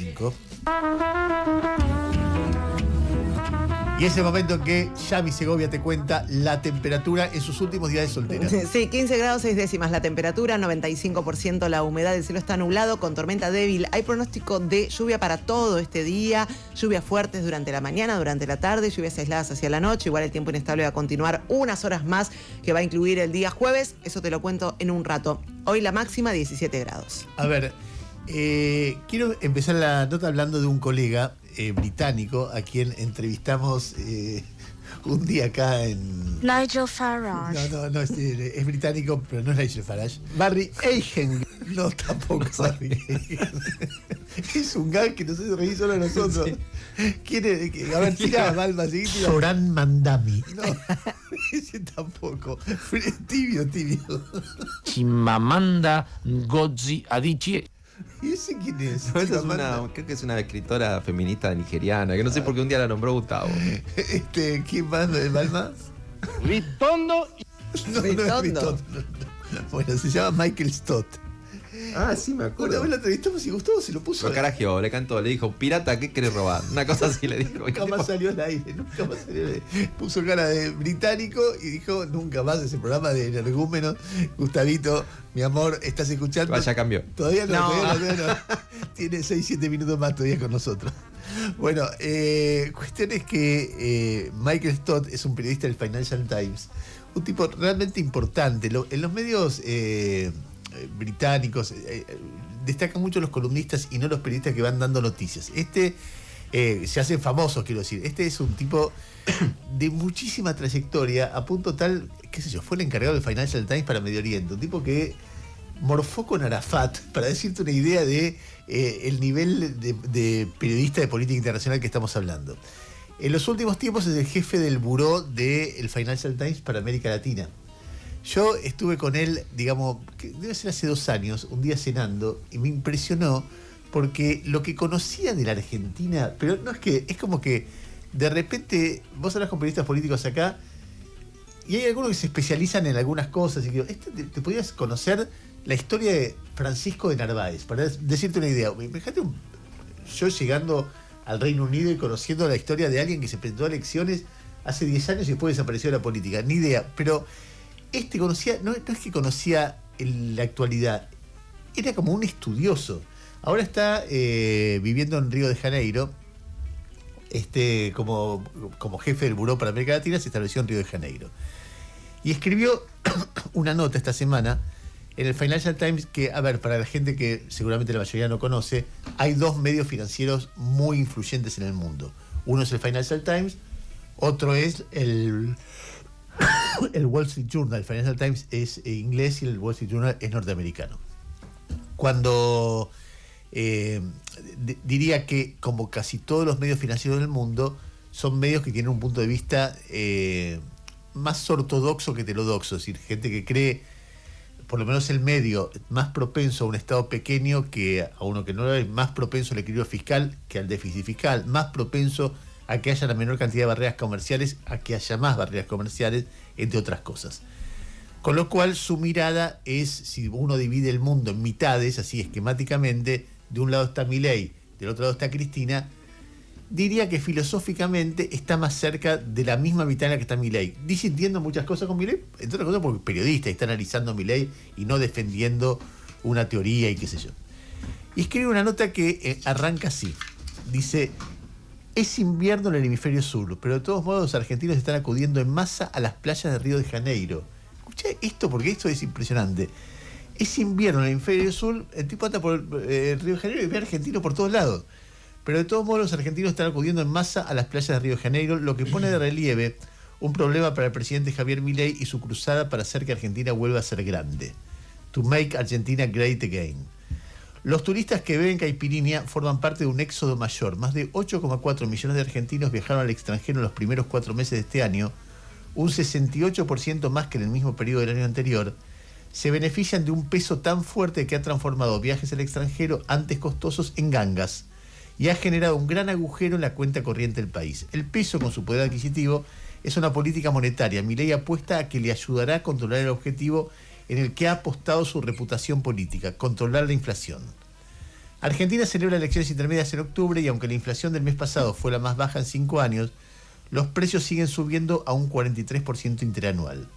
9:45. Y es el momento en que Yami Segovia te cuenta la temperatura en sus últimos días de soltera. Sí, 15 grados 6 décimas la temperatura, 95% la humedad, el cielo está nublado con tormenta débil. Hay pronóstico de lluvia para todo este día, lluvias fuertes durante la mañana, durante la tarde, lluvias aisladas hacia la noche. Igual el tiempo inestable va a continuar unas horas más, que va a incluir el día jueves. Eso te lo cuento en un rato. Hoy la máxima 17 grados. A ver, quiero empezar la nota hablando de un colega británico a quien entrevistamos un día acá en... Nigel Farage. No, es británico, pero no es Nigel Farage. Barry Egan. No, tampoco Barry Egan. Es un gag que nos hace reír solo a nosotros. Sí. ¿Quién es? A ver, tira Balma, seguí. Soran Mandami. No, ese tampoco. Tibio. Chimamanda Ngozi Adichie. ¿Y ese quién es? No, creo que es una escritora feminista nigeriana, que no sé por qué un día la nombró Gustavo. ¿Quién más de Balma? Ritondo. No es Ritondo. Bueno, se llama Michael Stott. Ah, sí, me acuerdo. Una vez la entrevistamos y Gustavo se lo puso. Lo carajeó, le cantó, le dijo, pirata, ¿qué querés robar? Una cosa así le dijo. Nunca más salió al aire. Puso cara de británico y dijo, nunca más ese programa de energúmenos. Gustavito, mi amor, ¿estás escuchando? Vaya, cambió. Todavía no. Tiene 6-7 minutos más todavía con nosotros. Bueno, cuestión es que Michael Stott es un periodista del Financial Times, un tipo realmente importante. En los medios británicos destacan mucho los columnistas y no los periodistas que van dando noticias. Se hacen famosos, quiero decir. Este es un tipo de muchísima trayectoria, a punto tal, qué sé yo, fue el encargado del Financial Times para Medio Oriente, un tipo que morfó con Arafat, para decirte una idea de el nivel de periodista de política internacional que estamos hablando. En los últimos tiempos es el jefe del buró del Financial Times para América Latina. Yo estuve con él, digamos, que debe ser hace 2 años, un día cenando, y me impresionó porque lo que conocía de la Argentina, pero no es que, es como que de repente vos hablas con periodistas políticos acá y hay algunos que se especializan en algunas cosas y digo, te podías conocer la historia de Francisco de Narváez, para decirte una idea. Fíjate, yo llegando al Reino Unido y conociendo la historia de alguien que se presentó a elecciones hace 10 años y después desapareció de la política, ni idea, pero conocía, no es que conocía la actualidad, era como un estudioso. Ahora está viviendo en Río de Janeiro, como jefe del Buró para América Latina, se estableció en Río de Janeiro. Y escribió una nota esta semana en el Financial Times que, a ver, para la gente que seguramente la mayoría no conoce, hay 2 medios financieros muy influyentes en el mundo. Uno es el Financial Times, otro es el Wall Street Journal. El Financial Times es inglés y el Wall Street Journal es norteamericano. Cuando diría que, como casi todos los medios financieros del mundo, son medios que tienen un punto de vista más ortodoxo que heterodoxo, es decir, gente que cree, por lo menos el medio, más propenso a un Estado pequeño que a uno que no lo es, más propenso al equilibrio fiscal que al déficit fiscal, más propenso a que haya la menor cantidad de barreras comerciales, a que haya más barreras comerciales, entre otras cosas. Con lo cual su mirada es, si uno divide el mundo en mitades, así esquemáticamente, de un lado está Milei, del otro lado está Cristina, diría que filosóficamente está más cerca de la misma mitad en la que está Milei, disintiendo muchas cosas con Milei, entre otras cosas porque es periodista y está analizando a Milei y no defendiendo una teoría y qué sé yo. Y escribe una nota que arranca así, dice: es invierno en el hemisferio sur, pero de todos modos los argentinos están acudiendo en masa a las playas de Río de Janeiro. Escucha esto porque esto es impresionante. Es invierno en el hemisferio sur, el tipo anda por Río de Janeiro y ve argentinos por todos lados. Pero de todos modos los argentinos están acudiendo en masa a las playas de Río de Janeiro, lo que pone de relieve un problema para el presidente Javier Milei y su cruzada para hacer que Argentina vuelva a ser grande. To make Argentina great again. Los turistas que beben caipirinha forman parte de un éxodo mayor. Más de 8,4 millones de argentinos viajaron al extranjero en los primeros 4 meses de este año, un 68% más que en el mismo periodo del año anterior. Se benefician de un peso tan fuerte que ha transformado viajes al extranjero antes costosos en gangas y ha generado un gran agujero en la cuenta corriente del país. El peso, con su poder adquisitivo, es una política monetaria. Milei apuesta a que le ayudará a controlar el objetivo en el que ha apostado su reputación política, controlar la inflación. Argentina celebra elecciones intermedias en octubre y aunque la inflación del mes pasado fue la más baja en 5 años, los precios siguen subiendo a un 43% interanual.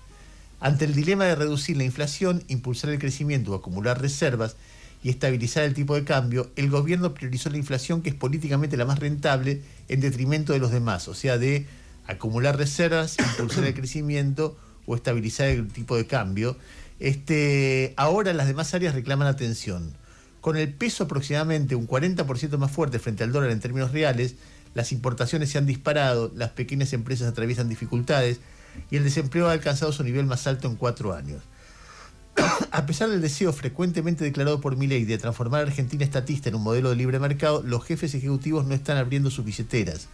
Ante el dilema de reducir la inflación, impulsar el crecimiento o acumular reservas y estabilizar el tipo de cambio, el gobierno priorizó la inflación, que es políticamente la más rentable, en detrimento de los demás, o sea, de acumular reservas, impulsar el crecimiento o estabilizar el tipo de cambio. Ahora las demás áreas reclaman atención. Con el peso aproximadamente un 40% más fuerte frente al dólar en términos reales, las importaciones se han disparado, las pequeñas empresas atraviesan dificultades y el desempleo ha alcanzado su nivel más alto en 4 años. A pesar del deseo frecuentemente declarado por Milei de transformar a Argentina estatista en un modelo de libre mercado, los jefes ejecutivos no están abriendo sus billeteras.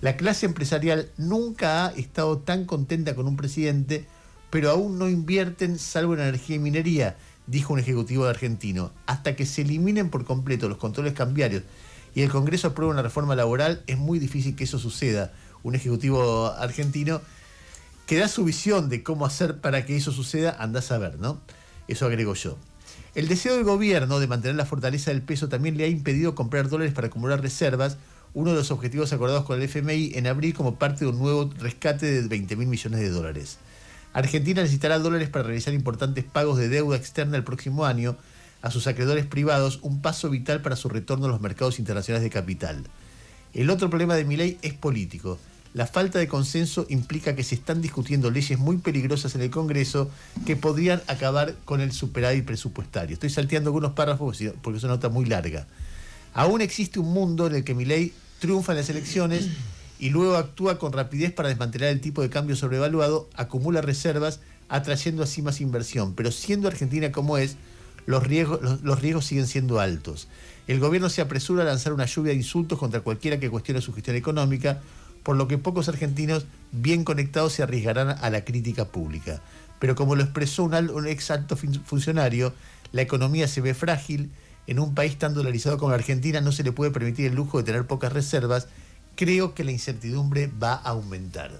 La clase empresarial nunca ha estado tan contenta con un presidente, pero aún no invierten salvo en energía y minería, dijo un ejecutivo argentino. Hasta que se eliminen por completo los controles cambiarios y el Congreso apruebe una reforma laboral, es muy difícil que eso suceda. Un ejecutivo argentino que da su visión de cómo hacer para que eso suceda, andás a ver, ¿no? Eso agrego yo. El deseo del gobierno de mantener la fortaleza del peso también le ha impedido comprar dólares para acumular reservas, uno de los objetivos acordados con el FMI en abril como parte de un nuevo rescate de 20.000 millones de dólares. Argentina necesitará dólares para realizar importantes pagos de deuda externa el próximo año a sus acreedores privados, un paso vital para su retorno a los mercados internacionales de capital. El otro problema de Milei es político. La falta de consenso implica que se están discutiendo leyes muy peligrosas en el Congreso que podrían acabar con el superávit presupuestario. Estoy salteando algunos párrafos porque es una nota muy larga. Aún existe un mundo en el que Milei triunfa en las elecciones y luego actúa con rapidez para desmantelar el tipo de cambio sobrevaluado, acumula reservas, atrayendo así más inversión. Pero siendo Argentina como es, los riesgos siguen siendo altos. El gobierno se apresura a lanzar una lluvia de insultos contra cualquiera que cuestione su gestión económica, por lo que pocos argentinos bien conectados se arriesgarán a la crítica pública. Pero como lo expresó un ex alto funcionario, la economía se ve frágil. En un país tan dolarizado como la Argentina no se le puede permitir el lujo de tener pocas reservas. Creo que la incertidumbre va a aumentar.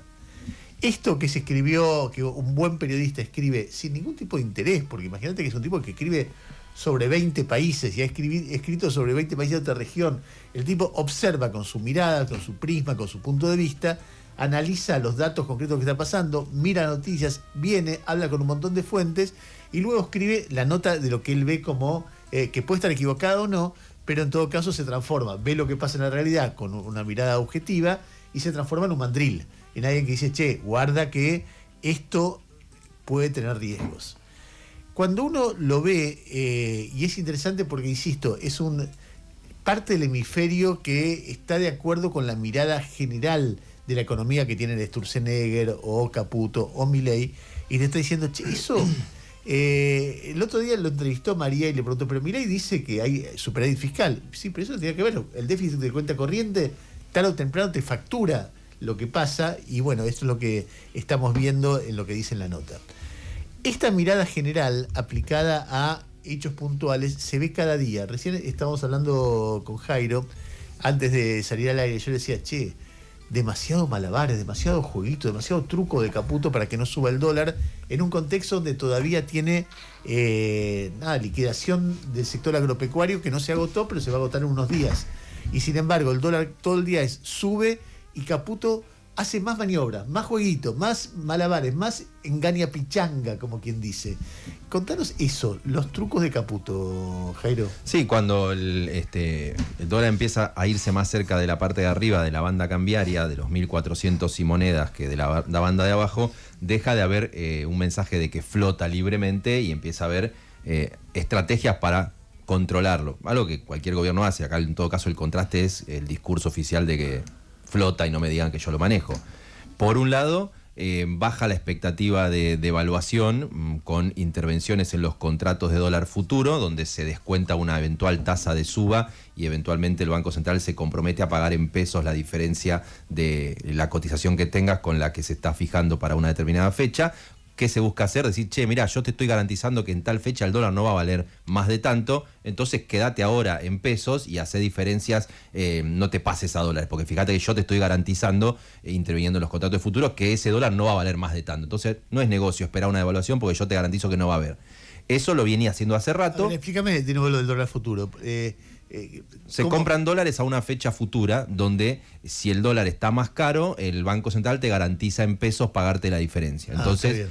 Esto que se escribió, que un buen periodista escribe sin ningún tipo de interés, porque imagínate que es un tipo que escribe sobre 20 países y ha escrito sobre 20 países de otra región. El tipo observa con su mirada, con su prisma, con su punto de vista, analiza los datos concretos que está pasando, mira noticias, viene, habla con un montón de fuentes y luego escribe la nota de lo que él ve como que puede estar equivocado o no, pero en todo caso se transforma, ve lo que pasa en la realidad con una mirada objetiva y se transforma en un mandril, en alguien que dice, che, guarda que esto puede tener riesgos. Cuando uno lo ve, y es interesante porque, insisto, es parte del hemisferio que está de acuerdo con la mirada general de la economía que tienen Sturzenegger o Caputo o Milei, y le está diciendo, che, eso... el otro día lo entrevistó María y le preguntó, pero Milei dice que hay superávit fiscal. Sí, pero eso tiene que ver, el déficit de cuenta corriente tarde o temprano te factura lo que pasa, y bueno, esto es lo que estamos viendo en lo que dice en la nota. Esta mirada general aplicada a hechos puntuales se ve cada día. Recién estábamos hablando con Jairo, antes de salir al aire, yo le decía, che, demasiado malabares, demasiado jueguito, demasiado truco de Caputo para que no suba el dólar, en un contexto donde todavía tiene liquidación del sector agropecuario que no se agotó, pero se va a agotar en unos días. Y sin embargo, el dólar todo el día sube y Caputo hace más maniobras, más jueguitos, más malabares, más engaña pichanga, como quien dice. Contanos eso, los trucos de Caputo, Jairo. Sí, cuando el dólar empieza a irse más cerca de la parte de arriba de la banda cambiaria, de los 1.400 y monedas que de la banda de abajo, deja de haber un mensaje de que flota libremente y empieza a haber estrategias para controlarlo. Algo que cualquier gobierno hace. Acá en todo caso el contraste es el discurso oficial de que flota y no me digan que yo lo manejo. Por un lado, baja la expectativa de devaluación con intervenciones en los contratos de dólar futuro, donde se descuenta una eventual tasa de suba y eventualmente el Banco Central se compromete a pagar en pesos la diferencia de la cotización que tengas con la que se está fijando para una determinada fecha. ¿Qué se busca hacer? Decir, che, mirá, yo te estoy garantizando que en tal fecha el dólar no va a valer más de tanto, entonces quédate ahora en pesos y hace diferencias, no te pases a dólares, porque fíjate que yo te estoy garantizando, interviniendo en los contratos de futuro, que ese dólar no va a valer más de tanto. Entonces no es negocio esperar una devaluación porque yo te garantizo que no va a haber. Eso lo viene haciendo hace rato. A ver, explícame de nuevo lo del dólar futuro. Se ¿cómo? compran dólares a una fecha futura donde si el dólar está más caro, el Banco Central te garantiza en pesos pagarte la diferencia. Entonces,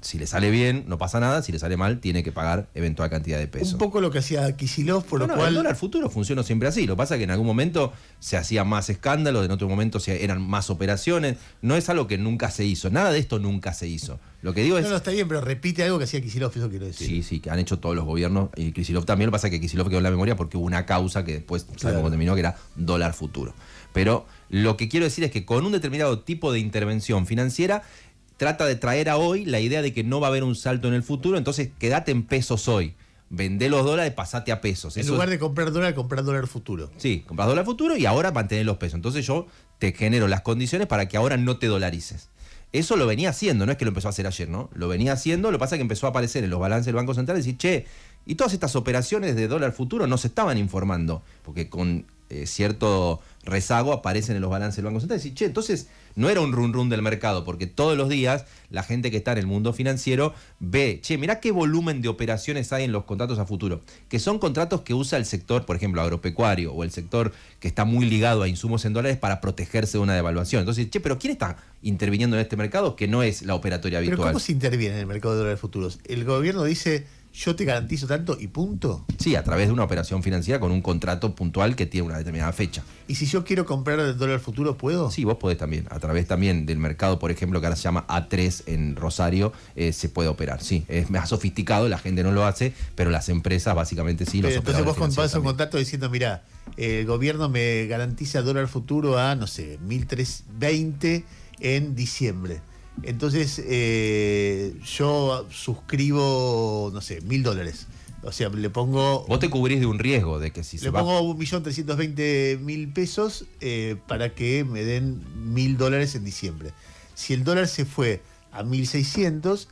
si le sale bien, no pasa nada. Si le sale mal, tiene que pagar eventual cantidad de pesos. Un poco lo que hacía Kicillof, por lo cual... El dólar futuro funciona siempre así. Lo que pasa es que en algún momento se hacía más escándalo, en otro momento eran más operaciones. No es algo que nunca se hizo. Nada de esto nunca se hizo. Lo que digo es... No, está bien, pero repite algo que hacía Kicillof, eso quiero decir. Sí, que han hecho todos los gobiernos. Y Kicillof también. Lo que pasa es que Kicillof quedó en la memoria porque hubo una causa que después sabemos cómo terminó, que era dólar futuro. Pero lo que quiero decir es que con un determinado tipo de intervención financiera trata de traer a hoy la idea de que no va a haber un salto en el futuro, entonces quédate en pesos hoy. Vendé los dólares, pasate a pesos. En lugar de comprar dólar futuro. Sí, compras dólar futuro y ahora mantenés los pesos. Entonces yo te genero las condiciones para que ahora no te dolarices. Eso lo venía haciendo, no es que lo empezó a hacer ayer, ¿no? Lo venía haciendo, lo que pasa es que empezó a aparecer en los balances del Banco Central y decir, che, y todas estas operaciones de dólar futuro no se estaban informando, porque con cierto rezago aparecen en los balances del Banco Central y decir, che, entonces no era un run del mercado, porque todos los días la gente que está en el mundo financiero ve, che, mirá qué volumen de operaciones hay en los contratos a futuro, que son contratos que usa el sector, por ejemplo, agropecuario o el sector que está muy ligado a insumos en dólares para protegerse de una devaluación. Entonces, che, pero ¿quién está interviniendo en este mercado que no es la operatoria habitual? ¿Pero cómo se interviene en el mercado de dólares futuros? ¿El gobierno dice, yo te garantizo tanto y punto? Sí, a través de una operación financiera con un contrato puntual que tiene una determinada fecha. ¿Y si yo quiero comprar el dólar futuro, puedo? Sí, vos podés también. A través también del mercado, por ejemplo, que ahora se llama A3 en Rosario, se puede operar. Sí, es más sofisticado, la gente no lo hace, pero las empresas básicamente sí. Pero entonces vos vas a un contrato diciendo, mira, el gobierno me garantiza dólar futuro a, no sé, 1.320 en diciembre. Entonces yo suscribo, no sé, $1.000. O sea, le pongo... Vos te cubrís de un riesgo de que si se va... Le pongo 1.320.000 pesos para que me den $1.000 en diciembre. Si el dólar se fue a 1.600,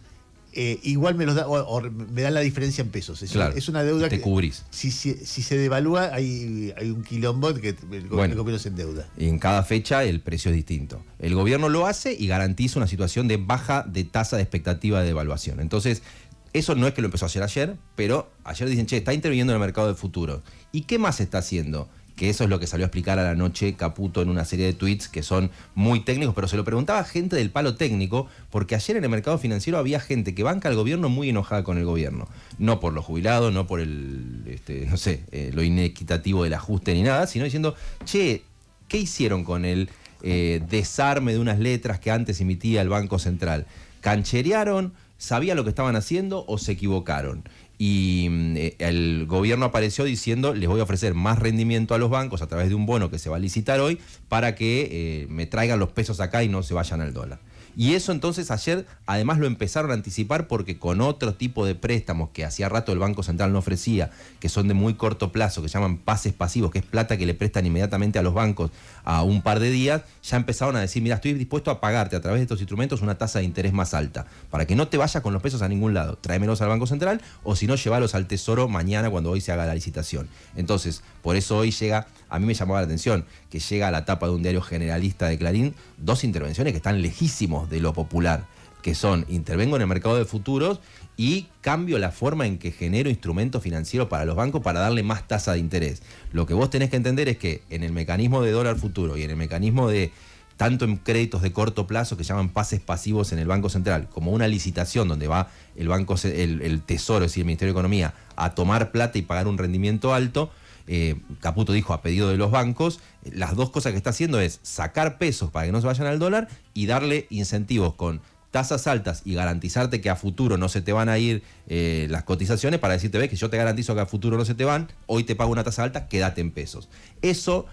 igual me los da, o me dan la diferencia en pesos. Es una deuda te que... cubrís. Si se devalúa, hay un quilombo que el gobierno se endeuda. Y en cada fecha el precio es distinto. El gobierno lo hace y garantiza una situación de baja de tasa de expectativa de devaluación. Entonces, eso no es que lo empezó a hacer ayer, pero ayer dicen, che, está interviniendo en el mercado de futuros. ¿Y qué más está haciendo? Que eso es lo que salió a explicar a la noche Caputo en una serie de tweets que son muy técnicos, pero se lo preguntaba gente del palo técnico, porque ayer en el mercado financiero había gente que banca al gobierno muy enojada con el gobierno. No por los jubilados, no por lo inequitativo del ajuste ni nada, sino diciendo, che, ¿qué hicieron con el desarme de unas letras que antes emitía el Banco Central? ¿Cancherearon? ¿Sabían lo que estaban haciendo o se equivocaron? Y el gobierno apareció diciendo, les voy a ofrecer más rendimiento a los bancos a través de un bono que se va a licitar hoy para que me traigan los pesos acá y no se vayan al dólar. Y eso entonces ayer además lo empezaron a anticipar porque con otro tipo de préstamos que hacía rato el Banco Central no ofrecía, que son de muy corto plazo, que se llaman pases pasivos, que es plata que le prestan inmediatamente a los bancos a un par de días, ya empezaron a decir, mira, estoy dispuesto a pagarte a través de estos instrumentos una tasa de interés más alta, para que no te vayas con los pesos a ningún lado, tráemelos al Banco Central o si no, llévalos al Tesoro mañana cuando hoy se haga la licitación. Entonces, por eso hoy llega, a mí me llamaba la atención, que llega a la tapa de un diario generalista de Clarín, dos intervenciones que están lejísimos de lo popular, que son, intervengo en el mercado de futuros y cambio la forma en que genero instrumentos financieros para los bancos para darle más tasa de interés. Lo que vos tenés que entender es que en el mecanismo de dólar futuro y en el mecanismo de tanto en créditos de corto plazo que llaman pases pasivos en el Banco Central, como una licitación donde va el Tesoro, es decir, el Ministerio de Economía, a tomar plata y pagar un rendimiento alto, Caputo dijo a pedido de los bancos, las dos cosas que está haciendo es sacar pesos para que no se vayan al dólar y darle incentivos con tasas altas y garantizarte que a futuro no se te van a ir las cotizaciones para decirte, ves que yo te garantizo que a futuro no se te van, hoy te pago una tasa alta, quédate en pesos. Eso,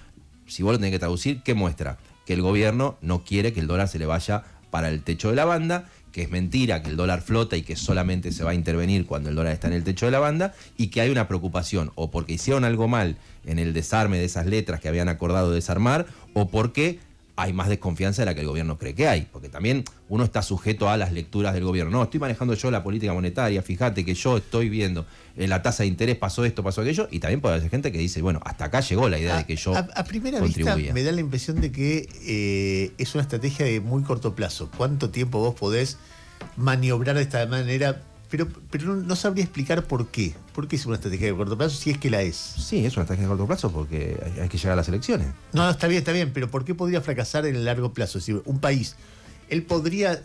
si vos lo tenés que traducir, ¿qué muestra? Que el gobierno no quiere que el dólar se le vaya para el techo de la banda, que es mentira, que el dólar flota y que solamente se va a intervenir cuando el dólar está en el techo de la banda, y que hay una preocupación, o porque hicieron algo mal en el desarme de esas letras que habían acordado desarmar, o porque hay más desconfianza de la que el gobierno cree que hay, porque también uno está sujeto a las lecturas del gobierno. No, estoy manejando yo la política monetaria, fíjate que yo estoy viendo la tasa de interés, pasó esto, pasó aquello, y también puede haber gente que dice, bueno, hasta acá llegó la idea de que yo a primera contribuía. vista me da la impresión de que es una estrategia de muy corto plazo. ¿Cuánto tiempo vos podés maniobrar de esta manera pero no sabría explicar por qué. ¿Por qué es una estrategia de corto plazo si es que la es? Sí, es una estrategia de corto plazo porque hay que llegar a las elecciones. No, está bien, pero ¿por qué podría fracasar en el largo plazo? Es decir, un país, él podría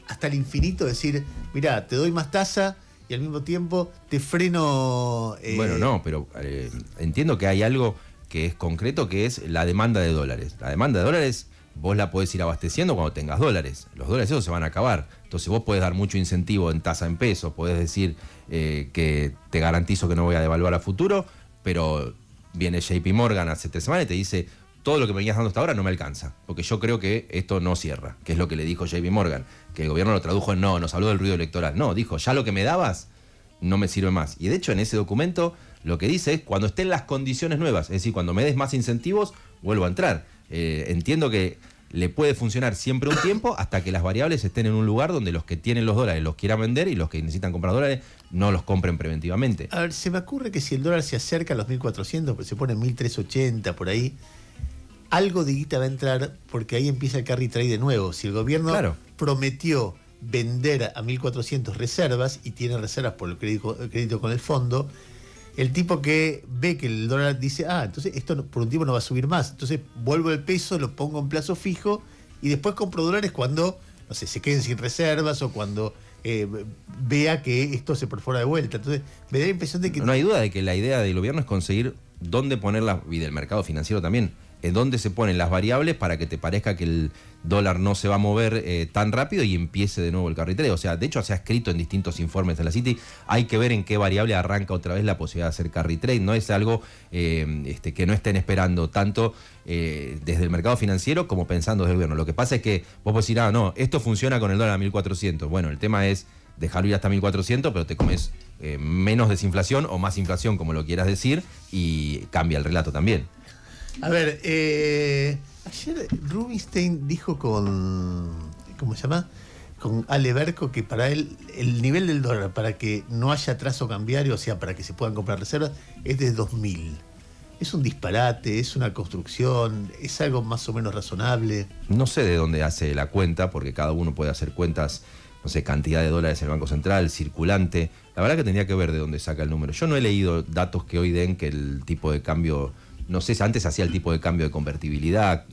hasta el infinito decir, mirá, te doy más tasa y al mismo tiempo te freno... Bueno, no, pero entiendo que hay algo que es concreto, que es la demanda de dólares. La demanda de dólares vos la podés ir abasteciendo cuando tengas dólares. Los dólares esos se van a acabar. Entonces vos podés dar mucho incentivo en tasa en pesos, podés decir que te garantizo que no voy a devaluar a futuro, pero viene JP Morgan hace 3 semanas y te dice, todo lo que me venías dando hasta ahora no me alcanza, porque yo creo que esto no cierra, que es lo que le dijo JP Morgan, que el gobierno lo tradujo en no, nos habló del ruido electoral. No, dijo, ya lo que me dabas no me sirve más. Y de hecho en ese documento lo que dice es, cuando estén las condiciones nuevas, es decir, cuando me des más incentivos, vuelvo a entrar. Entiendo que le puede funcionar siempre un tiempo hasta que las variables estén en un lugar donde los que tienen los dólares los quieran vender y los que necesitan comprar dólares no los compren preventivamente. A ver, se me ocurre que si el dólar se acerca a los 1.400, pues se pone en 1.380 por ahí, algo de guita va a entrar porque ahí empieza el carry trade de nuevo. Si el gobierno prometió vender a 1.400 reservas y tiene reservas por el crédito con el fondo, el tipo que ve que el dólar dice, entonces esto por un tiempo no va a subir más, entonces vuelvo el peso, lo pongo en plazo fijo y después compro dólares cuando, no sé, se queden sin reservas o cuando vea que esto se perfora de vuelta. Entonces me da la impresión de que... No hay duda de que la idea del gobierno es conseguir dónde ponerlas, y del mercado financiero también, en dónde se ponen las variables para que te parezca que el dólar no se va a mover tan rápido y empiece de nuevo el carry trade. O sea, de hecho se ha escrito en distintos informes de la Citi, hay que ver en qué variable arranca otra vez la posibilidad de hacer carry trade. No es algo que no estén esperando tanto desde el mercado financiero como pensando desde el gobierno. Lo que pasa es que vos podés decir, no, esto funciona con el dólar a 1.400. Bueno, el tema es dejarlo ir hasta 1.400, pero te comes menos desinflación o más inflación, como lo quieras decir, y cambia el relato también. A ver, ayer Rubinstein dijo con, ¿cómo se llama? Con Ale Berco que para él el nivel del dólar para que no haya atraso cambiario, o sea, para que se puedan comprar reservas, es de 2.000. Es un disparate, es una construcción, es algo más o menos razonable. No sé de dónde hace la cuenta, porque cada uno puede hacer cuentas, no sé, cantidad de dólares en el Banco Central, circulante. La verdad que tendría que ver de dónde saca el número. Yo no he leído datos que hoy den que el tipo de cambio... No sé, antes hacía el tipo de cambio de convertibilidad,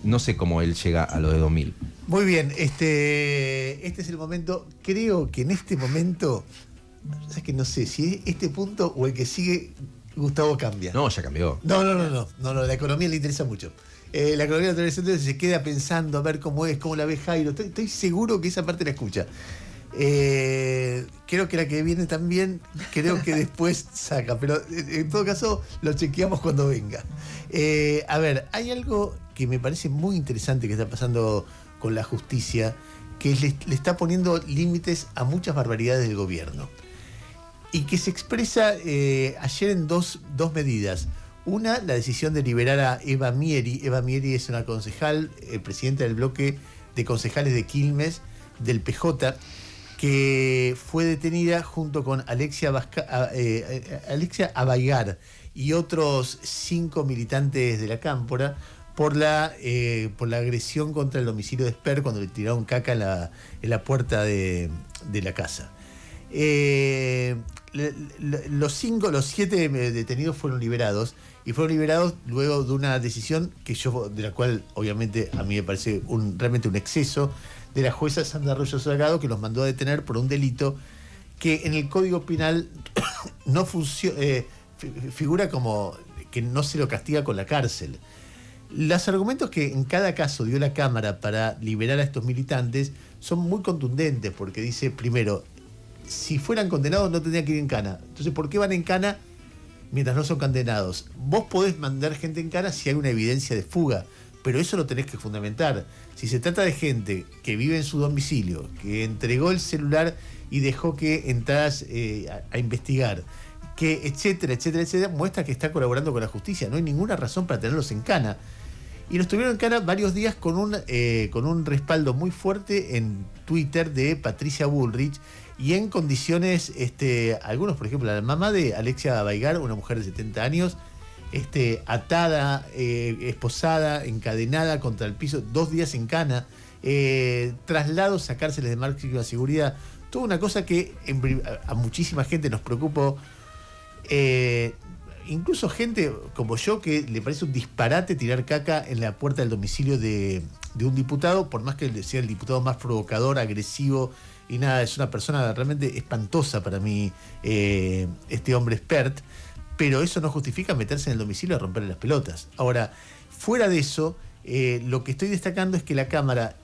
no sé cómo él llega a lo de 2.000. Muy bien, este es el momento, creo que en este momento, es que no sé si es este punto o el que sigue, Gustavo cambia. No, ya cambió. No, la economía le interesa mucho. La economía le interesa mucho, se queda pensando a ver cómo es, cómo la ve Jairo, estoy seguro que esa parte la escucha. Creo que la que viene también, creo que después saca, pero en todo caso lo chequeamos cuando venga. A ver, hay algo que me parece muy interesante que está pasando con la justicia, que le está poniendo límites a muchas barbaridades del gobierno y que se expresa ayer en dos medidas. Una, la decisión de liberar a Eva Mieri. Eva Mieri es una concejal, presidenta del bloque de concejales de Quilmes del PJ, que fue detenida junto con Alexia Abaigar y otros 5 militantes de la Cámpora por la agresión contra el domicilio de Esper cuando le tiraron caca en la puerta de la casa. Los 7 detenidos fueron liberados y fueron liberados luego de una decisión de la cual obviamente a mí me parece realmente un exceso, de la jueza Sandra Arroyo Salgado, que los mandó a detener por un delito que en el Código Penal no figura como que no se lo castiga con la cárcel. Los argumentos que en cada caso dio la Cámara para liberar a estos militantes son muy contundentes, porque dice, primero, si fueran condenados no tendrían que ir en cana. Entonces, ¿por qué van en cana mientras no son condenados? Vos podés mandar gente en cana si hay una evidencia de fuga, pero eso lo tenés que fundamentar. Si se trata de gente que vive en su domicilio, que entregó el celular y dejó que entras a investigar, que etcétera, muestra que está colaborando con la justicia. No hay ninguna razón para tenerlos en cana. Y los tuvieron en cana varios días con un respaldo muy fuerte en Twitter de Patricia Bullrich y en condiciones, algunos, por ejemplo, la mamá de Alexia Abaigar, una mujer de 70 años, atada, esposada, encadenada contra el piso, 2 días en cana, traslados a cárceles de máxima seguridad. toda una cosa que a muchísima gente nos preocupó. Incluso gente como yo que le parece un disparate tirar caca en la puerta del domicilio de un diputado, por más que sea el diputado más provocador, agresivo y nada, es una persona realmente espantosa para mí, este hombre expert, pero eso no justifica meterse en el domicilio a romperle las pelotas. Ahora, fuera de eso, lo que estoy destacando es que la Cámara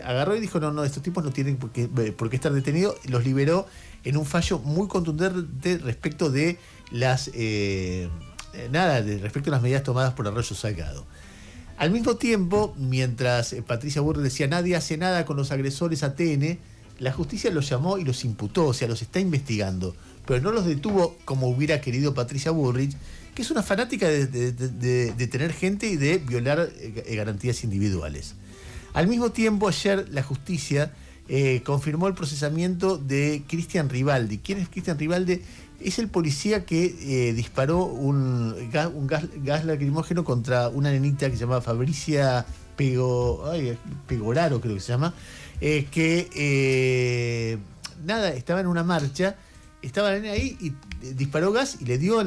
agarró y dijo, no, estos tipos no tienen por qué estar detenidos, los liberó en un fallo muy contundente respecto de respecto a las medidas tomadas por Arroyo Salgado. Al mismo tiempo, mientras Patricia Bullrich decía nadie hace nada con los agresores ATN, la justicia los llamó y los imputó, o sea, los está investigando, pero no los detuvo como hubiera querido Patricia Bullrich, que es una fanática de tener gente y de violar garantías individuales. Al mismo tiempo, ayer la justicia confirmó el procesamiento de Cristian Rivaldi. ¿Quién es Cristian Rivaldi? Es el policía que disparó un gas lacrimógeno contra una nenita que se llama Fabricia Pegoraro, creo que se llama, estaba en una marcha, estaba la nena ahí y disparó gas y le dio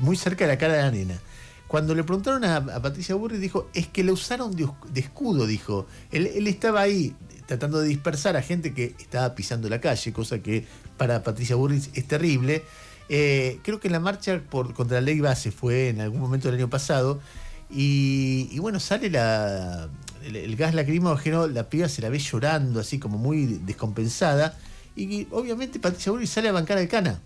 muy cerca de la cara de la nena. Cuando le preguntaron a Patricia Bullrich, dijo, es que le usaron de escudo, dijo. Él estaba ahí tratando de dispersar a gente que estaba pisando la calle, cosa que para Patricia Bullrich es terrible. Creo que en la marcha contra la ley base fue en algún momento del año pasado, y bueno, sale el gas lacrimógeno, la piba se la ve llorando, así como muy descompensada, y obviamente Patricia Bullrich sale a bancar al cana.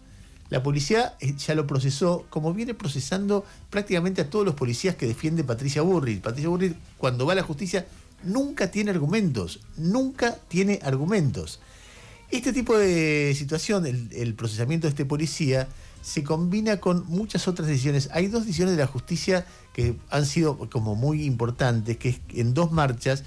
La policía ya lo procesó, como viene procesando prácticamente a todos los policías que defiende Patricia Bullrich. Patricia Bullrich, cuando va a la justicia, nunca tiene argumentos. Este tipo de situación, el procesamiento de este policía, se combina con muchas otras decisiones. Hay dos decisiones de la justicia que han sido como muy importantes, que es que en dos marchas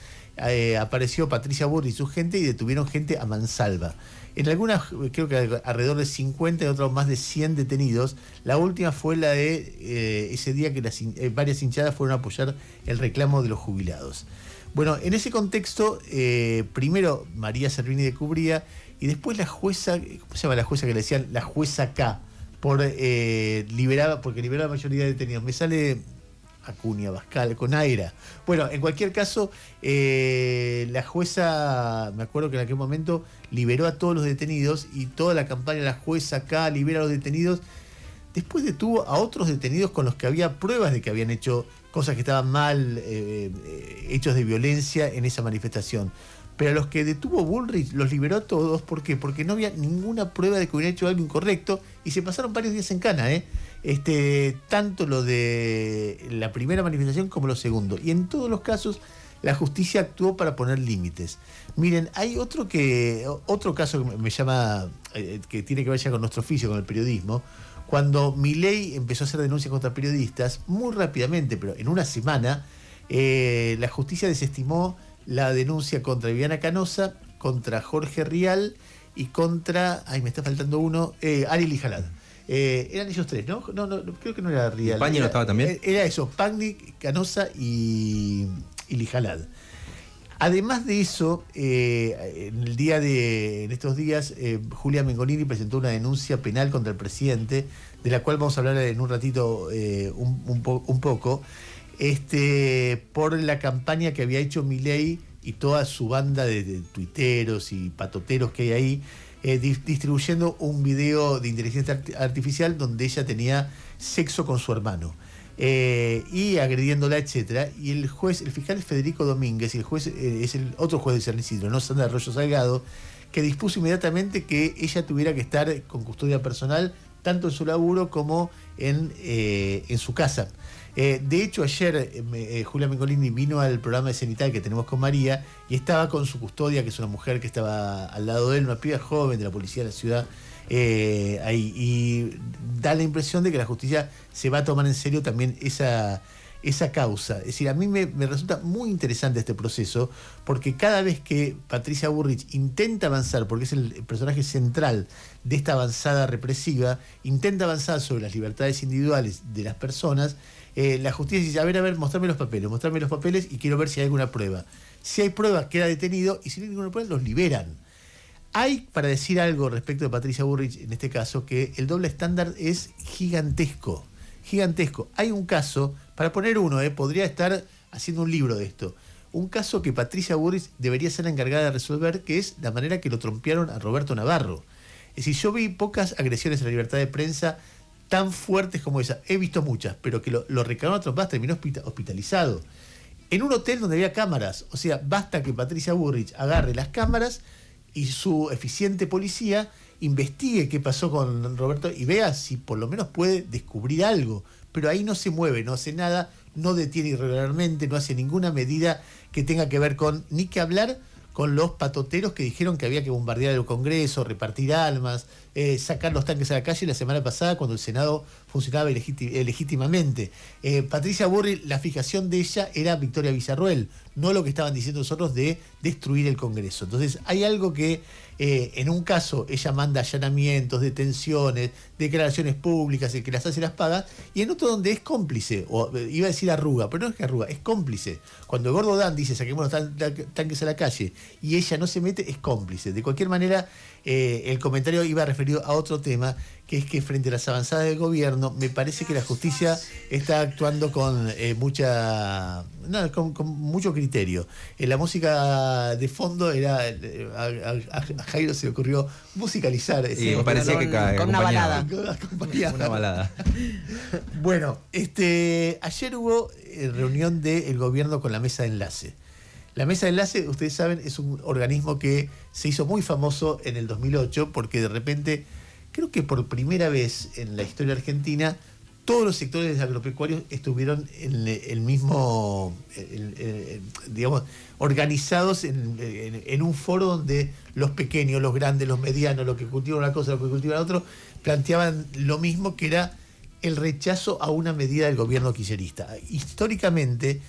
apareció Patricia Bullrich y su gente y detuvieron gente a mansalva. En algunas, creo que alrededor de 50 y otros más de 100 detenidos. La última fue la de ese día que varias hinchadas fueron a apoyar el reclamo de los jubilados. Bueno, en ese contexto, primero María Servini de Cubría y después la jueza, ¿cómo se llama la jueza que le decían? La jueza K, porque liberaba la mayoría de detenidos. Me sale Acuña, Bascal, Conaira. Bueno, en cualquier caso, la jueza, me acuerdo que en aquel momento liberó a todos los detenidos y toda la campaña la jueza acá libera a los detenidos. Después detuvo a otros detenidos con los que había pruebas de que habían hecho cosas que estaban mal, hechos de violencia en esa manifestación. Pero a los que detuvo Bullrich los liberó a todos. ¿Por qué? Porque no había ninguna prueba de que hubieran hecho algo incorrecto y se pasaron varios días en cana, tanto lo de la primera manifestación como lo segundo. Y en todos los casos la justicia actuó para poner límites. Miren, hay otro caso que me llama, que tiene que ver ya con nuestro oficio, con el periodismo. Cuando Milei empezó a hacer denuncias contra periodistas, muy rápidamente, pero en una semana, la justicia desestimó la denuncia contra Viviana Canosa, contra Jorge Rial y contra, me está faltando uno, Ari Lijalad. Eran ellos tres, ¿no? No, creo que no era Rial. ¿Pañi no estaba también? Era eso, Pagni, Canosa y Lijalad. Además de eso, en estos días, Julia Mengolini presentó una denuncia penal contra el presidente, de la cual vamos a hablar en un ratito un poco, por la campaña que había hecho Milei y toda su banda de tuiteros y patoteros que hay ahí, distribuyendo un video de inteligencia artificial donde ella tenía sexo con su hermano. Y agrediéndola, etcétera. Y el fiscal es Federico Domínguez, y el juez es el otro juez de San Isidro, no Sandra Arroyo Salgado, que dispuso inmediatamente que ella tuviera que estar con custodia personal, tanto en su laburo como en su casa. De hecho, ayer Julia Mengolini vino al programa de Cenital que tenemos con María y estaba con su custodia, que es una mujer que estaba al lado de él, una piba joven de la policía de la ciudad, ahí, y da la impresión de que la justicia se va a tomar en serio también esa esa causa. Es decir, a mí me resulta muy interesante este proceso, porque cada vez que Patricia Bullrich intenta avanzar, porque es el personaje central de esta avanzada represiva, intenta avanzar sobre las libertades individuales de las personas, la justicia dice, a ver, mostrame los papeles y quiero ver si hay alguna prueba. Si hay pruebas, queda detenido, y si no hay ninguna prueba, los liberan. Hay, para decir algo respecto de Patricia Bullrich, en este caso, que el doble estándar es gigantesco. Hay un caso, para poner uno, podría estar haciendo un libro de esto, un caso que Patricia Bullrich debería ser la encargada de resolver, que es la manera que lo trompearon a Roberto Navarro. Es decir, yo vi pocas agresiones a la libertad de prensa tan fuertes como esa. He visto muchas, pero que lo reclamaron a trompadas, terminó hospitalizado. En un hotel donde había cámaras. O sea, basta que Patricia Bullrich agarre las cámaras y su eficiente policía investigue qué pasó con Roberto y vea si por lo menos puede descubrir algo. Pero ahí no se mueve, no hace nada, no detiene irregularmente, no hace ninguna medida que tenga que ver con, ni que hablar con los patoteros que dijeron que había que bombardear el Congreso, repartir armas, sacar los tanques a la calle la semana pasada cuando el Senado funcionaba legítimamente. Patricia Bullrich, la fijación de ella era Victoria Villarruel, no lo que estaban diciendo nosotros de destruir el Congreso. Entonces hay algo que en un caso ella manda allanamientos, detenciones, declaraciones públicas, el que las hace las paga, y en otro donde es cómplice, o iba a decir arruga, pero no es que arruga, es cómplice. Cuando el Gordo Dan dice saquemos los tanques a la calle y ella no se mete, es cómplice. De cualquier manera, el comentario iba referido a otro tema, que es que frente a las avanzadas del gobierno, me parece que la justicia está actuando con con mucho criterio. La música de fondo era, a Jairo se le ocurrió musicalizar. Y me parecía que con una balada. Una balada. Bueno, ayer hubo reunión del gobierno con la mesa de enlace. La mesa de enlace, ustedes saben, es un organismo que se hizo muy famoso en el 2008 porque de repente, creo que por primera vez en la historia argentina, todos los sectores agropecuarios estuvieron en el mismo, digamos, organizados en un foro donde los pequeños, los grandes, los medianos, los que cultivan una cosa, los que cultivan otra, planteaban lo mismo, que era el rechazo a una medida del gobierno kirchnerista. Históricamente,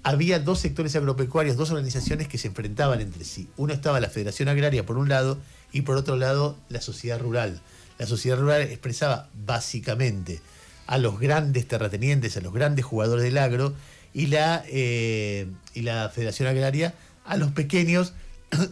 había dos sectores agropecuarios, dos organizaciones que se enfrentaban entre sí. Uno estaba la Federación Agraria por un lado y por otro lado la sociedad rural. La sociedad rural expresaba básicamente a los grandes terratenientes, a los grandes jugadores del agro, y la Federación Agraria a los pequeños,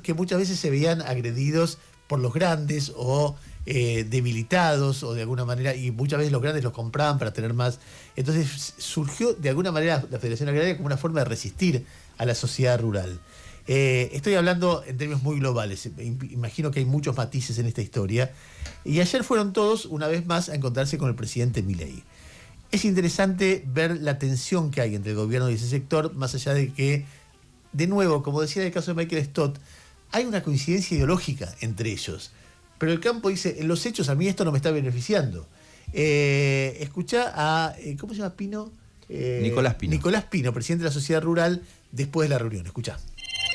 que muchas veces se veían agredidos por los grandes o debilitados o de alguna manera, y muchas veces los grandes los compraban para tener más. Entonces surgió de alguna manera la Federación Agraria como una forma de resistir a la sociedad rural. Estoy hablando en términos muy globales, imagino que hay muchos matices en esta historia, y ayer fueron todos una vez más a encontrarse con el presidente Milei. Es interesante ver la tensión que hay entre el gobierno y ese sector, más allá de que, de nuevo, como decía en el caso de Michael Stott, hay una coincidencia ideológica entre ellos. Pero el campo dice, en los hechos a mí esto no me está beneficiando. Escuchá a, ¿cómo se llama Pino? Nicolás Pino. Nicolás Pino, presidente de la Sociedad Rural, después de la reunión. Escuchá.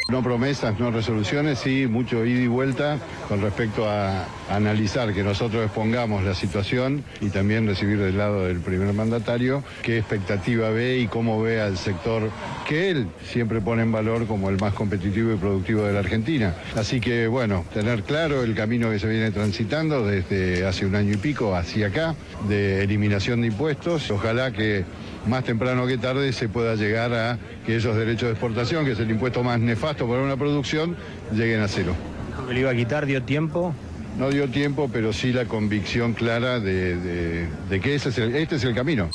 No promesas, no resoluciones, sí mucho ida y vuelta con respecto a analizar, que nosotros expongamos la situación y también recibir del lado del primer mandatario qué expectativa ve y cómo ve al sector que él siempre pone en valor como el más competitivo y productivo de la Argentina. Así que bueno, tener claro el camino que se viene transitando desde hace un año y pico hacia acá, de eliminación de impuestos. Ojalá que más temprano que tarde se pueda llegar a que esos derechos de exportación, que es el impuesto más nefasto para una producción, lleguen a cero. ¿Le iba a quitar? ¿Dio tiempo? No dio tiempo, pero sí la convicción clara de que este es el camino.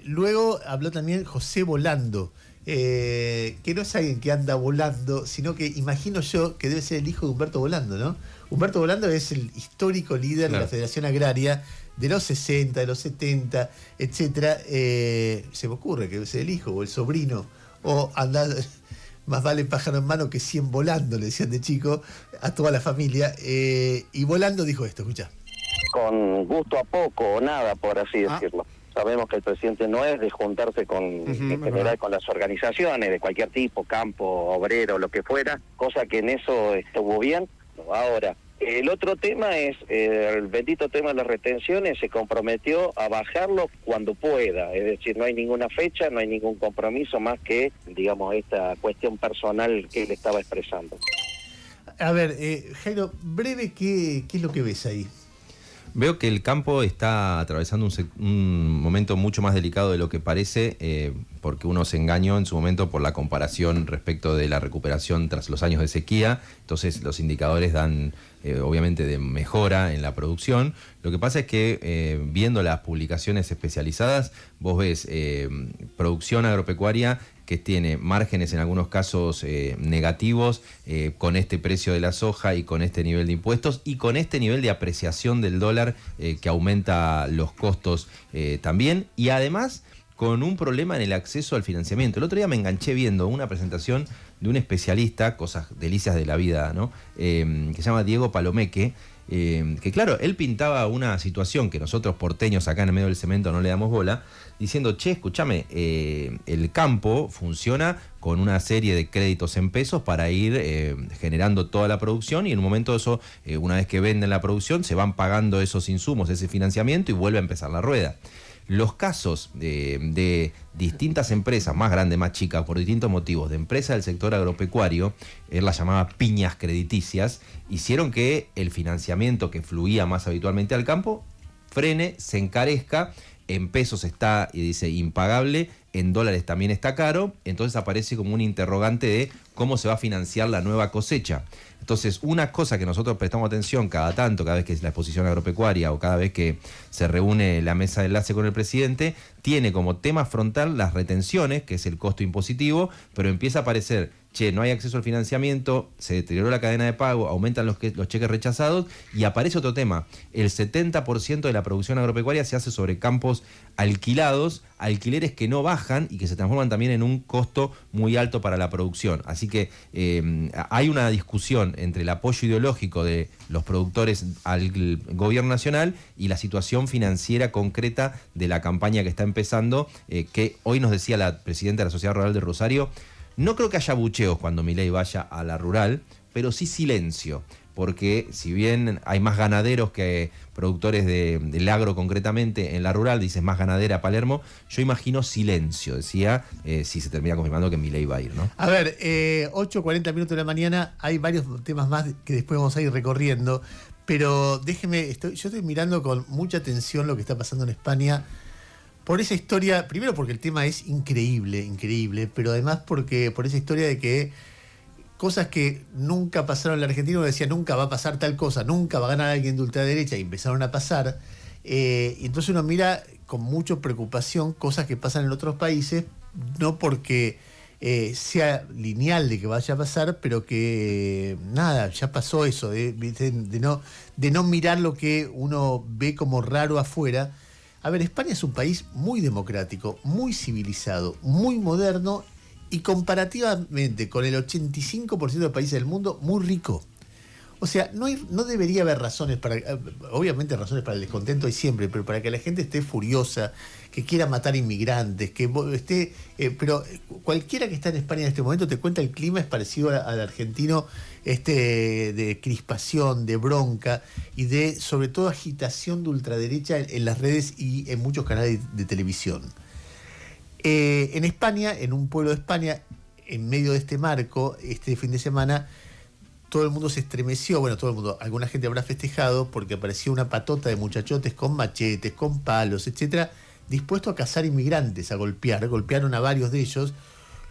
Luego habló también José Volando, que no es alguien que anda volando, sino que imagino yo que debe ser el hijo de Humberto Volando, ¿no? Humberto Volando es el histórico líder de la Federación Agraria de los 60, de los 70, etcétera. Se me ocurre que debe ser el hijo o el sobrino, o andar, más vale pájaro en mano que 100 volando, le decían de chico a toda la familia. Y Volando dijo esto, escuchá. Con gusto a poco o nada, por así decirlo. Sabemos que el presidente no es de juntarse en general con las organizaciones de cualquier tipo, campo, obrero, lo que fuera, cosa que en eso estuvo bien. Ahora, El otro tema es, el bendito tema de las retenciones, se comprometió a bajarlo cuando pueda, es decir, no hay ninguna fecha, no hay ningún compromiso más que, digamos, esta cuestión personal que él estaba expresando. A ver, Jairo, breve, ¿qué es lo que ves ahí? Veo que el campo está atravesando un momento mucho más delicado de lo que parece, porque uno se engañó en su momento por la comparación respecto de la recuperación tras los años de sequía. Entonces los indicadores dan, obviamente, de mejora en la producción. Lo que pasa es que viendo las publicaciones especializadas, vos ves producción agropecuaria que tiene márgenes en algunos casos negativos, con este precio de la soja y con este nivel de impuestos y con este nivel de apreciación del dólar que aumenta los costos también, y además con un problema en el acceso al financiamiento. El otro día me enganché viendo una presentación de un especialista, cosas delicias de la vida, ¿no? Que se llama Diego Palomeque, que claro, él pintaba una situación que nosotros porteños acá en el medio del cemento no le damos bola, diciendo, che, escúchame, el campo funciona con una serie de créditos en pesos para ir generando toda la producción, y en un momento eso, una vez que venden la producción, se van pagando esos insumos, ese financiamiento, y vuelve a empezar la rueda. Los casos de distintas empresas, más grandes, más chicas, por distintos motivos, de empresas del sector agropecuario, él las llamaba piñas crediticias, hicieron que el financiamiento que fluía más habitualmente al campo frene, se encarezca. En pesos está, y dice, impagable, en dólares también está caro, entonces aparece como un interrogante de cómo se va a financiar la nueva cosecha. Entonces, una cosa que nosotros prestamos atención cada tanto, cada vez que es la exposición agropecuaria o cada vez que se reúne la mesa de enlace con el presidente, tiene como tema frontal las retenciones, que es el costo impositivo, pero empieza a aparecer, che, no hay acceso al financiamiento, se deterioró la cadena de pago, aumentan los cheques rechazados, y aparece otro tema, el 70% de la producción agropecuaria se hace sobre campos alquilados, alquileres que no bajan y que se transforman también en un costo muy alto para la producción. Así que hay una discusión entre el apoyo ideológico de los productores al gobierno nacional y la situación financiera concreta de la campaña que está empezando, que hoy nos decía la presidenta de la Sociedad Rural de Rosario, no creo que haya bucheos cuando Milei vaya a la rural, pero sí silencio, porque si bien hay más ganaderos que productores del agro concretamente en la rural, dices más ganadera Palermo, yo imagino silencio, decía, si se termina confirmando que Milei va a ir, ¿no? A ver, 8:40 minutos de la mañana, hay varios temas más que después vamos a ir recorriendo, pero déjeme, yo estoy mirando con mucha atención lo que está pasando en España, por esa historia, primero porque el tema es increíble, pero además porque por esa historia de que cosas que nunca pasaron en la Argentina, uno decía nunca va a pasar tal cosa, nunca va a ganar alguien de ultraderecha, y empezaron a pasar, y entonces uno mira con mucha preocupación cosas que pasan en otros países, no porque sea lineal de que vaya a pasar, pero que nada, ya pasó eso, de no mirar lo que uno ve como raro afuera. A ver, España es un país muy democrático, muy civilizado, muy moderno y comparativamente con el 85% de los países del mundo, muy rico. O sea, no debería haber razones para... Obviamente razones para el descontento hay siempre, pero para que la gente esté furiosa, que quiera matar inmigrantes, que esté... pero cualquiera que está en España en este momento te cuenta el clima es parecido al argentino, de crispación, de bronca y de, sobre todo, agitación de ultraderecha en las redes y en muchos canales de televisión. En España, en un pueblo de España, en medio de este marco, este fin de semana, todo el mundo se estremeció, bueno, todo el mundo, alguna gente habrá festejado porque apareció una patota de muchachotes con machetes, con palos, etcétera, dispuestos a cazar inmigrantes, a golpearon a varios de ellos,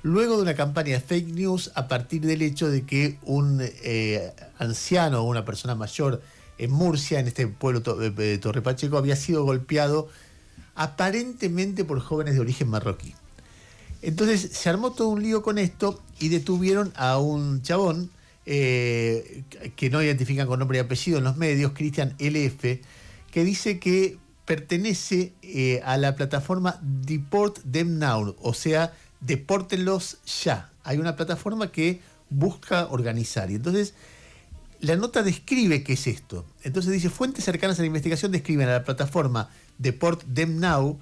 luego de una campaña de fake news a partir del hecho de que un anciano o una persona mayor en Murcia, en este pueblo de Torre Pacheco, había sido golpeado aparentemente por jóvenes de origen marroquí. Entonces se armó todo un lío con esto y detuvieron a un chabón que no identifican con nombre y apellido en los medios, Cristian LF, que dice que pertenece a la plataforma Deport Them Now, o sea, depórtenlos ya. Hay una plataforma que busca organizar. Y entonces la nota describe qué es esto. Entonces dice, fuentes cercanas a la investigación describen a la plataforma Deport Them Now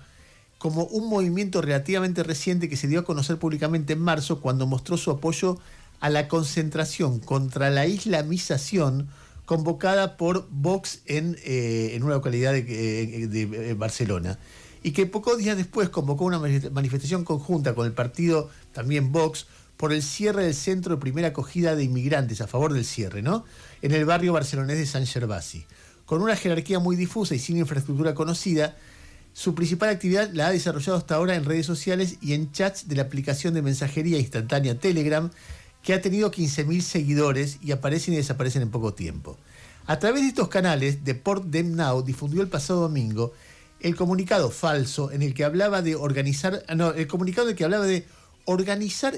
como un movimiento relativamente reciente que se dio a conocer públicamente en marzo cuando mostró su apoyo a la concentración contra la islamización convocada por Vox en una localidad de Barcelona. Y que pocos días después convocó una manifestación conjunta con el partido, también Vox, por el cierre del centro de primera acogida de inmigrantes, a favor del cierre, ¿no? En el barrio barcelonés de Sant Gervasi. Con una jerarquía muy difusa y sin infraestructura conocida, su principal actividad la ha desarrollado hasta ahora en redes sociales y en chats de la aplicación de mensajería instantánea Telegram, que ha tenido 15.000 seguidores y aparecen y desaparecen en poco tiempo. A través de estos canales, Deport Dem Now difundió el pasado domingo el comunicado falso en el que hablaba de organizar,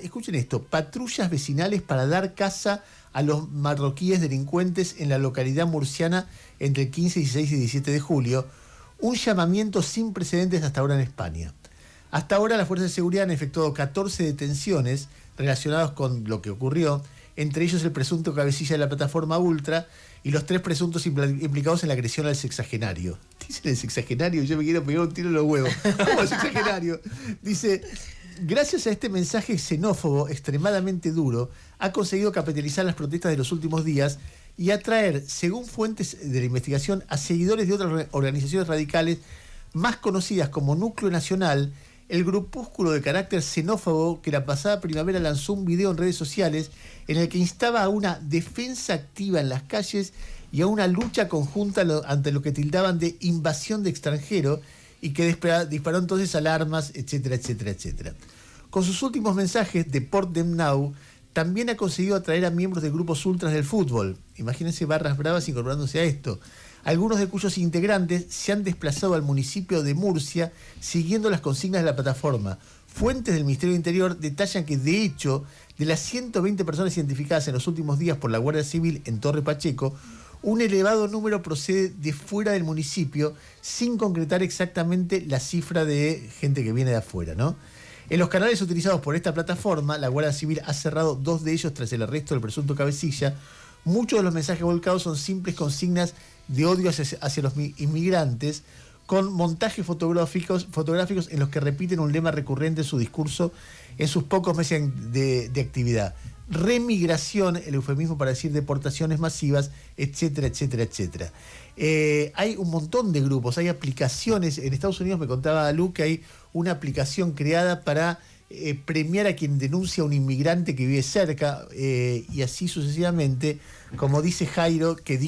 escuchen esto, patrullas vecinales para dar caza a los marroquíes delincuentes en la localidad murciana entre el 15, 16 y 17 de julio, un llamamiento sin precedentes hasta ahora en España. Hasta ahora las fuerzas de seguridad han efectuado 14 detenciones relacionadas con lo que ocurrió, entre ellos el presunto cabecilla de la plataforma Ultra y los 3 presuntos implicados en la agresión al sexagenario. Dicen el sexagenario, yo me quiero pegar un tiro en los huevos. ¿Cómo el sexagenario? Dice, gracias a este mensaje xenófobo extremadamente duro, ha conseguido capitalizar las protestas de los últimos días y atraer, según fuentes de la investigación, a seguidores de otras organizaciones radicales más conocidas como Núcleo Nacional, el grupúsculo de carácter xenófobo que la pasada primavera lanzó un video en redes sociales en el que instaba a una defensa activa en las calles y a una lucha conjunta ante lo que tildaban de invasión de extranjeros y que disparó entonces alarmas, etcétera, etcétera, etcétera. Con sus últimos mensajes, Deport Dem Now también ha conseguido atraer a miembros de grupos ultras del fútbol. Imagínense Barras Bravas incorporándose a esto. Algunos de cuyos integrantes se han desplazado al municipio de Murcia siguiendo las consignas de la plataforma. Fuentes del Ministerio del Interior detallan que, de hecho, de las 120 personas identificadas en los últimos días por la Guardia Civil en Torre Pacheco, un elevado número procede de fuera del municipio, sin concretar exactamente la cifra de gente que viene de afuera, ¿no? En los canales utilizados por esta plataforma, la Guardia Civil ha cerrado 2 de ellos tras el arresto del presunto cabecilla. Muchos de los mensajes volcados son simples consignas de odio hacia los inmigrantes, con montajes fotográficos en los que repiten un lema recurrente en su discurso en sus pocos meses de actividad. Remigración, el eufemismo para decir deportaciones masivas, etcétera, etcétera, etcétera. Hay un montón de grupos, hay aplicaciones. En Estados Unidos me contaba Lu que hay una aplicación creada para premiar a quien denuncia a un inmigrante que vive cerca, y así sucesivamente, como dice Jairo, que digo